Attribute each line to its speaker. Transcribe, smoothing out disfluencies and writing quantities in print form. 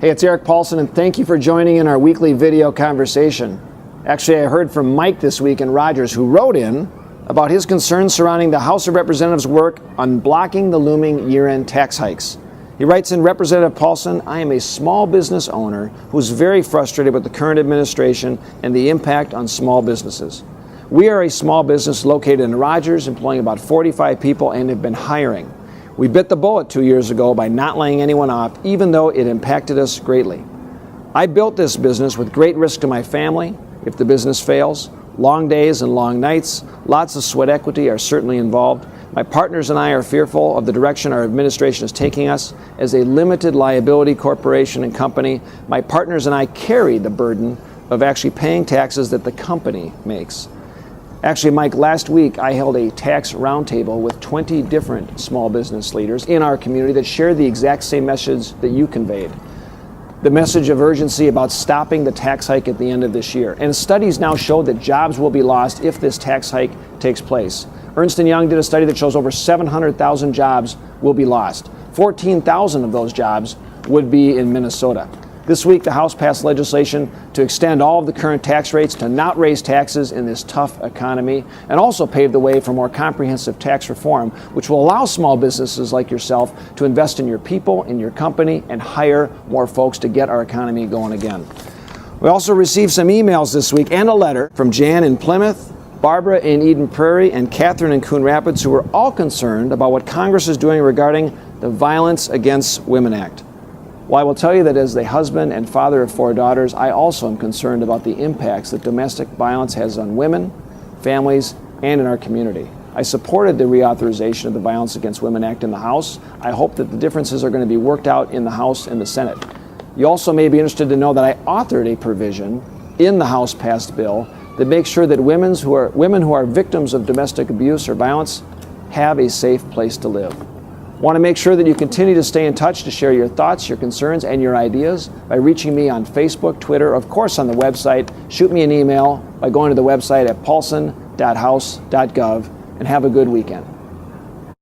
Speaker 1: Hey, it's Erik Paulsen, and thank you for joining in our weekly video conversation. Actually, I heard from Mike this week in Rogers, who wrote in about his concerns surrounding the House of Representatives' work on blocking the looming year-end tax hikes. He writes in, Representative Paulsen, I am a small business owner who is very frustrated with the current administration and the impact on small businesses. We are a small business located in Rogers, employing about 45 people, and have been hiring. We bit the bullet 2 years ago by not laying anyone off, even though it impacted us greatly. I built this business with great risk to my family. If the business fails, long days and long nights, lots of sweat equity are certainly involved. My partners and I are fearful of the direction our administration is taking us. As a limited liability corporation and company, my partners and I carry the burden of actually paying taxes that the company makes. Actually, Mike, last week I held a tax roundtable with 20 different small business leaders in our community that shared the exact same message that you conveyed. The message of urgency about stopping the tax hike at the end of this year. And studies now show that jobs will be lost if this tax hike takes place. Ernst Young did a study that shows over 700,000 jobs will be lost. 14,000 of those jobs would be in Minnesota. This week, the House passed legislation to extend all of the current tax rates, to not raise taxes in this tough economy, and also pave the way for more comprehensive tax reform, which will allow small businesses like yourself to invest in your people, in your company, and hire more folks to get our economy going again. We also received some emails this week and a letter from Jan in Plymouth, Barbara in Eden Prairie, and Katherine in Coon Rapids, who were all concerned about what Congress is doing regarding the Violence Against Women Act. Well, I will tell you that as the husband and father of 4 daughters, I also am concerned about the impacts that domestic violence has on women, families, and in our community. I supported the reauthorization of the Violence Against Women Act in the House. I hope that the differences are going to be worked out in the House and the Senate. You also may be interested to know that I authored a provision in the House-passed bill that makes sure that women who are victims of domestic abuse or violence have a safe place to live. Want to make sure that you continue to stay in touch to share your thoughts, your concerns, and your ideas by reaching me on Facebook, Twitter, of course on the website. Shoot me an email by going to the website at paulsen.house.gov, and have a good weekend.